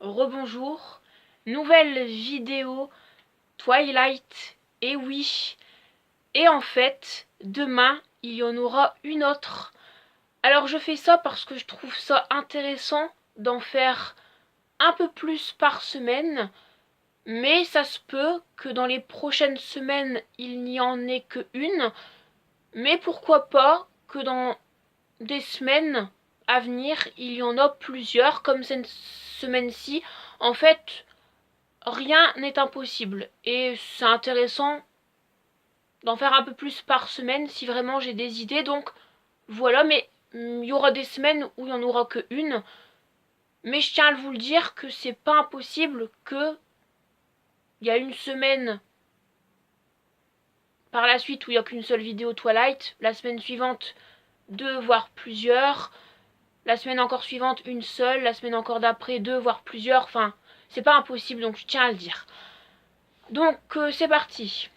Rebonjour, nouvelle vidéo Twilight, et oui, et en fait, demain, il y en aura une autre. Alors je fais ça parce que je trouve ça intéressant d'en faire un peu plus par semaine, mais ça se peut que dans les prochaines semaines, il n'y en ait que une, mais pourquoi pas que dans des semaines à venir, il y en a plusieurs, comme cette semaine-ci. En fait, rien n'est impossible et c'est intéressant d'en faire un peu plus par semaine si vraiment j'ai des idées. Donc voilà, mais il y aura des semaines où il n'y en aura que une. Mais je tiens à vous le dire que c'est pas impossible que il y a une semaine par la suite où il n'y a qu'une seule vidéo Twilight, la semaine suivante deux voire plusieurs, la semaine encore suivante une seule, la semaine encore d'après deux voire plusieurs, enfin c'est pas impossible, donc je tiens à le dire. Donc c'est parti.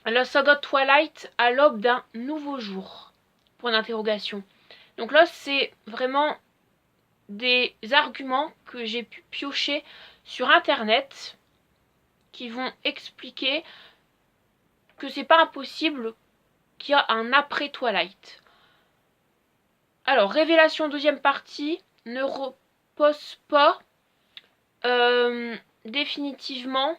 La saga Twilight à l'aube d'un nouveau jour. Point d'interrogation. Donc là c'est vraiment des arguments que j'ai pu piocher sur internet qui vont expliquer que c'est pas impossible qu'il y a un après Twilight. Alors, révélation deuxième partie ne repose pas définitivement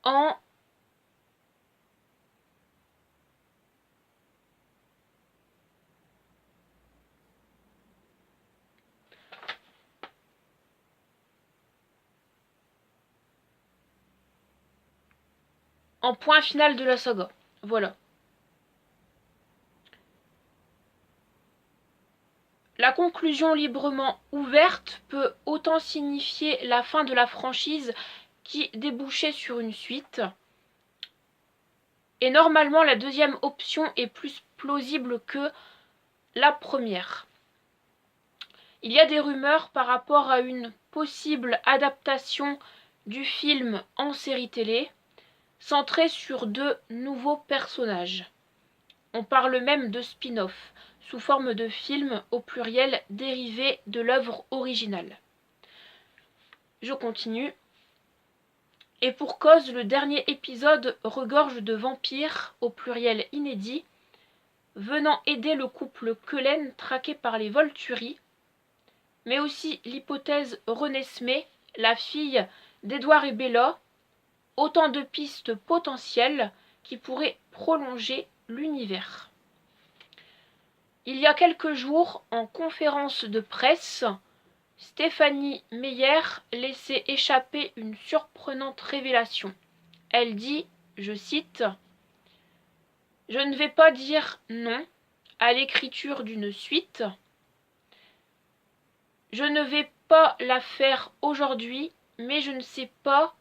en point final de la saga. Voilà. La conclusion librement ouverte peut autant signifier la fin de la franchise qui débouchait sur une suite. Et normalement, la deuxième option est plus plausible que la première. Il y a des rumeurs par rapport à une possible adaptation du film en série télé, centrée sur deux nouveaux personnages. On parle même de spin-off, sous forme de film au pluriel dérivé de l'œuvre originale. Je continue. Et pour cause, le dernier épisode regorge de vampires, au pluriel inédit, venant aider le couple Cullen traqué par les Volturi, mais aussi l'hypothèse Renesmee, la fille d'Edward et Bella, autant de pistes potentielles qui pourraient prolonger l'univers. Il y a quelques jours, en conférence de presse, Stephanie Meyer laissait échapper une surprenante révélation. Elle dit, je cite, « Je ne vais pas dire non à l'écriture d'une suite. Je ne vais pas la faire aujourd'hui, mais je ne sais pas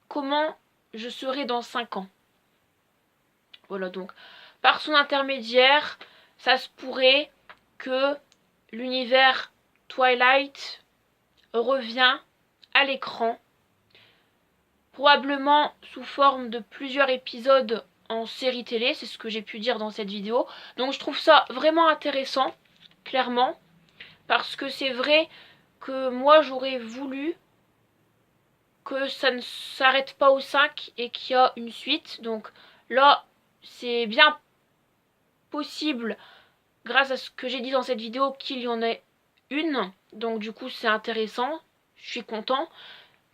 comment je serai dans 5 ans. » Voilà, donc, par son intermédiaire, ça se pourrait que l'univers Twilight revient à l'écran, probablement sous forme de plusieurs épisodes en série télé, c'est ce que j'ai pu dire dans cette vidéo. Donc je trouve ça vraiment intéressant, clairement, parce que c'est vrai que moi j'aurais voulu que ça ne s'arrête pas au 5 et qu'il y a une suite. Donc là, c'est bien possible, grâce à ce que j'ai dit dans cette vidéo, qu'il y en ait une. Donc du coup c'est intéressant, je suis content.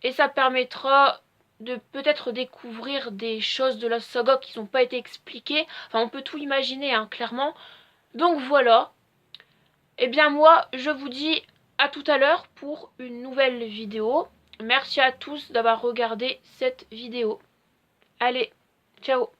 Et ça permettra de peut-être découvrir des choses de la saga qui n'ont pas été expliquées. Enfin on peut tout imaginer, hein, clairement. Donc voilà. Et bien moi je vous dis à tout à l'heure pour une nouvelle vidéo. Merci à tous d'avoir regardé cette vidéo. Allez, ciao.